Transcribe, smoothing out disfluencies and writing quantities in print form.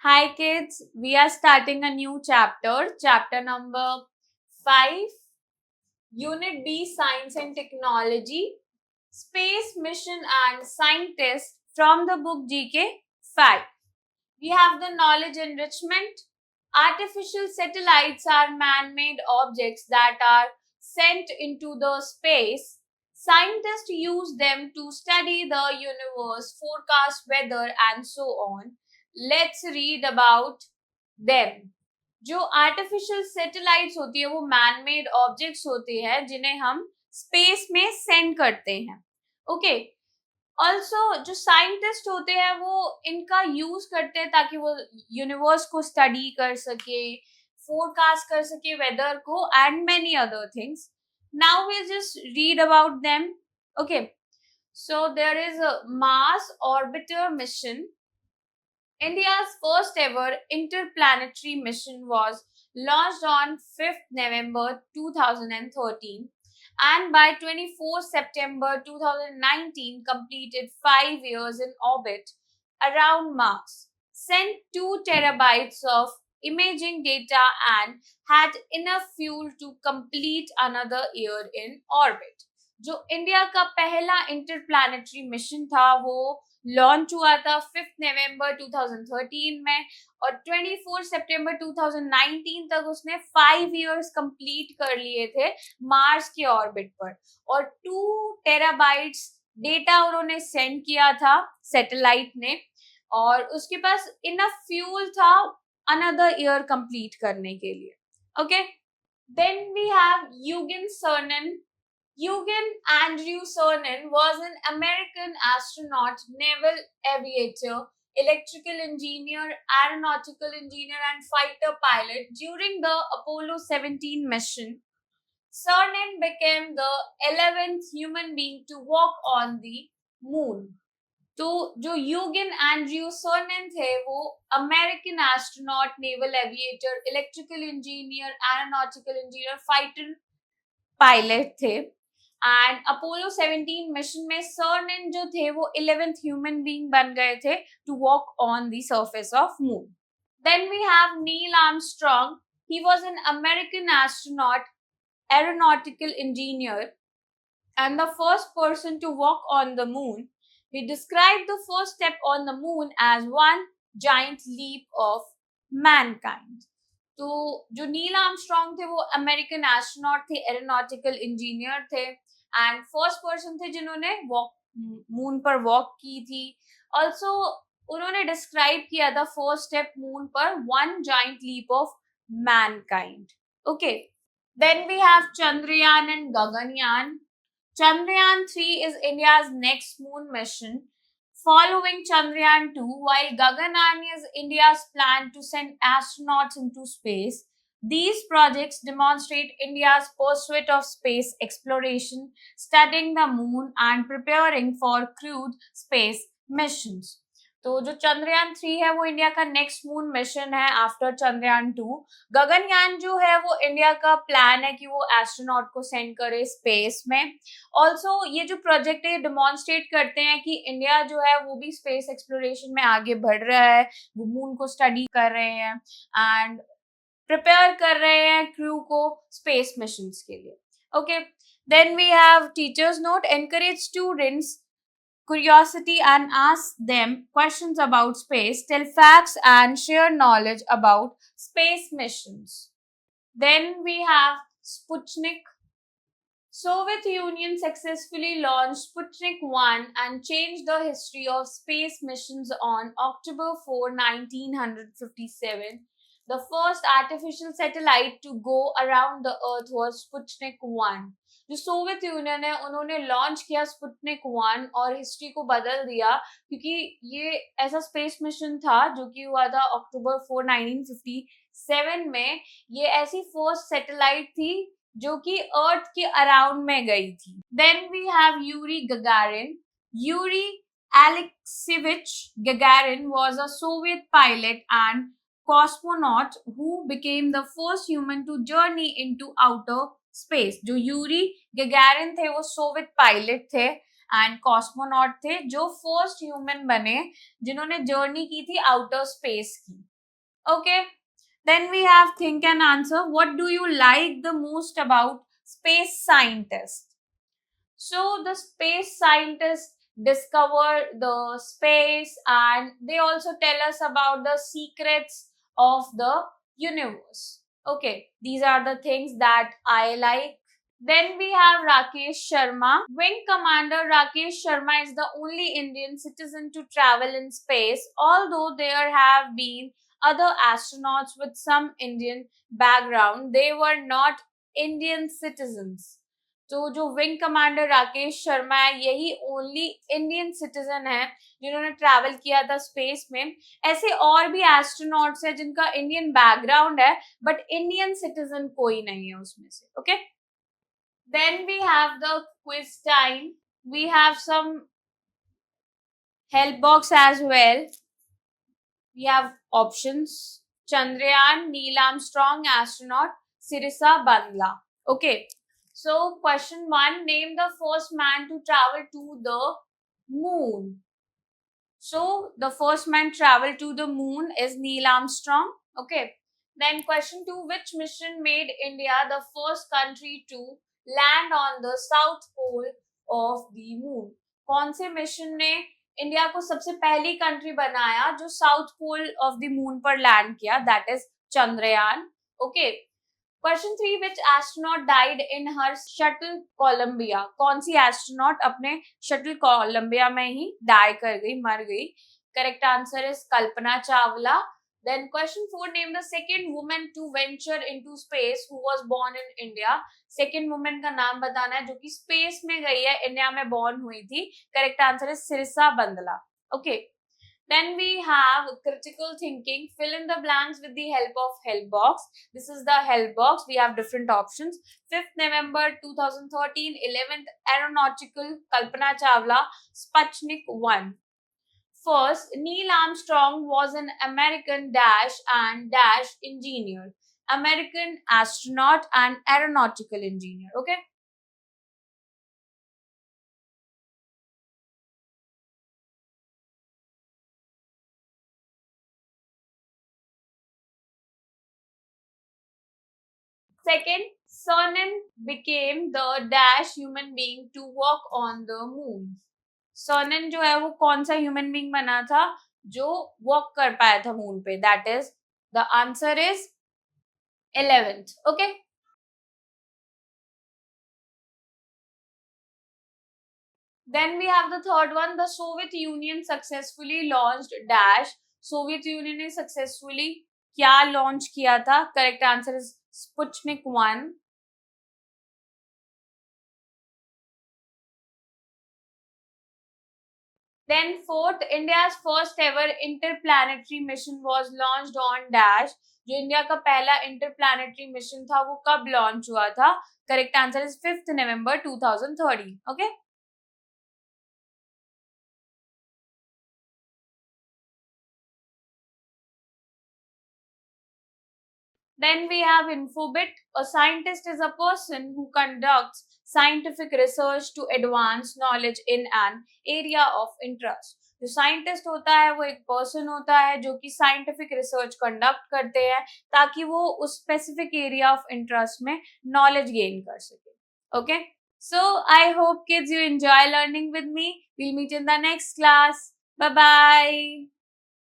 Hi kids, we are starting a new chapter number 5, Unit B Science and Technology, Space Mission and Scientist from the book GK 5. We have the knowledge enrichment. Artificial satellites are man-made objects that are sent into the space. Scientists use them to study the universe, forecast weather and so on. Let's read about them. जो artificial satellites होती है वो man made objects होते हैं जिन्हें हम space में send करते हैं. ओके. ऑल्सो जो साइंटिस्ट होते हैं वो इनका यूज करते हैं ताकि वो यूनिवर्स को स्टडी कर सके, फोरकास्ट कर सके वेदर को and many other things. Now we just read about them. Okay. So there is a Mars orbiter mission. India's first ever interplanetary mission was launched on 5th November 2013 and by 24 September 2019 completed 5 years in orbit around Mars, sent 2 terabytes of imaging data and had enough fuel to complete another year in orbit. जो India का पहला interplanetary mission था वो launch हुआ था 5 नवंबर 2013 में और 24 सितंबर 2019 तक उसने 5 इयर्स कंप्लीट कर लिए थे मार्स के ऑर्बिट पर और 2 टेराबाइट्स डेटा उन्होंने सेंड किया था सैटेलाइट ने और उसके पास इनफ फ्यूल था अनदर ईयर कंप्लीट करने के लिए. Okay. Then we have Eugene Cernan. Eugen Andrew Cernan was an American astronaut, naval aviator, electrical engineer, aeronautical engineer, and fighter pilot during the Apollo 17 mission. Cernan became the 11th human being to walk on the moon. तो जो Eugene Andrew सर्नन थे वो American astronaut, naval aviator, electrical engineer, aeronautical engineer, fighter pilot थे and Apollo 17 mission में सर्नन जो थे वो 11th human being बन गए थे to walk on the surface of moon. Then we have Neil Armstrong. He was an American astronaut, aeronautical engineer and the first person to walk on the moon. He described the first step on the moon as one giant leap of mankind. तो जो Neil Armstrong थे वो American astronaut थे, aeronautical engineer थे and first person थे जिन्होंने moon पर walk की थी. ऑल्सो उन्होंने डिस्क्राइब किया था फर्स्ट स्टेप मून पर one giant leap of mankind. Okay. Then we have Chandrayaan and Gaganyaan. Chandrayaan 3 is India's next moon mission, following Chandrayaan 2, while Gaganyaan is India's plan to send astronauts into space. These projects demonstrate India's pursuit of space exploration, studying the moon, and preparing for crewed space missions. तो जो चंद्रयान 3 है वो India का next moon mission है after Chandrayaan 2. Gaganyaan जो है वो India का प्लान है कि वो एस्ट्रोनॉट को सेंड करे स्पेस में. ऑल्सो ये जो प्रोजेक्ट है डेमोन्स्ट्रेट करते हैं कि इंडिया जो है वो भी स्पेस एक्सप्लोरेशन में आगे बढ़ रहा है, वो मून को स्टडी कर रहे हैं एंड प्रिपेयर कर रहे हैं क्रू को स्पेस मिशंस के लिए. Okay. Then we have teachers note. Encourage students curiosity and ask them questions about space, tell facts and share knowledge about space missions. Then we have Sputnik. Soviet Union successfully launched Sputnik 1 and changed the history of space missions on October 4, 1957. The first artificial satellite to go around the earth was Sputnik 1. जो Soviet union है उन्होंने launch किया Sputnik 1 और history को बदल दिया क्योंकि ये ऐसा स्पेस मिशन था जो कि हुआ था अक्टूबर 4, 1957 में. ये ऐसी फर्स्ट सैटेलाइट थी जो कि अर्थ के अराउंड में गई थी. Then we have Yuri Gagarin. Yuri Alexeyevich Gagarin was a Soviet pilot and cosmonaut who became the first human to journey into outer space. जो यूरी गैगारिन थे वो सोवियत पायलट थे एंड कॉस्मोनॉट थे जो फर्स्ट ह्यूमन बने जिन्होंने journey की थी आउटर स्पेस की. Okay. Then we have think and answer. What do you like the most about space scientists? So the space scientists discover the space and they also tell us about the secrets of the universe. Okay, these are the things that I like. Then we have Rakesh Sharma. Wing Commander Rakesh Sharma is the only Indian citizen to travel in space, although there have been other astronauts with some Indian background. They were not Indian citizens. तो जो wing commander Rakesh Sharma है यही only Indian citizen है जिन्होंने travel किया था space में. ऐसे और भी एस्ट्रोनॉट्स हैं जिनका इंडियन बैकग्राउंड है बट इंडियन सिटीजन कोई नहीं है उसमें से. Okay. Then we have the quiz time. We have some help box as well. We have options. Chandrayaan, Neil Armstrong, astronaut, Sirisa Bandla. Okay. So question 1, name the first man to travel to the moon. So the first man traveled to the moon is Neil Armstrong. Okay. Then question 2, which mission made India the first country to land on the south pole of the moon? कौन से mission ने India को सबसे पहली country बनाया जो south pole of the moon पर land किया? That is Chandrayaan. Okay. Question 3, which astronaut died in her shuttle Columbia? कौन सी एस्ट्रोनॉट अपने शटल कोलंबिया में ही डाई कर गई, मर गई? Correct answer is Kalpana Chawla. Then question 4, name the second woman to venture into space who was born in India. Second woman का नाम बताना है जो कि स्पेस में गई है, इंडिया में बॉर्न हुई थी. Correct answer is Sirsa Bandla. Okay. Then we have critical thinking. Fill in the blanks with the help of help box. This is the help box. We have different options. 5th November 2013, 11th Aeronautical, Kalpana Chawla, Sputnik 1. First, Neil Armstrong was an American dash and dash engineer. American astronaut and aeronautical engineer. Okay. Second, Cernan became the dash human being to walk on the moon. Cernan जो है वो कौन सा human being बना था जो walk कर पाया था मून पे? That is the answer is 11th. Okay. Then we have the third one. The Soviet Union successfully launched dash. Soviet Union ने successfully क्या लॉन्च किया था? Correct answer is Sputnik 1. Then fourth, India's first ever interplanetary mission was launched on dash. जो India का पहला interplanetary mission था वो कब लॉन्च हुआ था? Correct answer is 5th November 2013. Okay. Then we have Infobit. A scientist is a person who conducts scientific research to advance knowledge in an area of interest. जो scientist होता है वो एक पर्सन होता है जो कि साइंटिफिक रिसर्च कंडक्ट करते हैं ताकि वो उस स्पेसिफिक एरिया ऑफ इंटरेस्ट में नॉलेज गेन कर सके. Okay. So I hope kids you enjoy learning with me. We'll meet in the next class. Bye bye.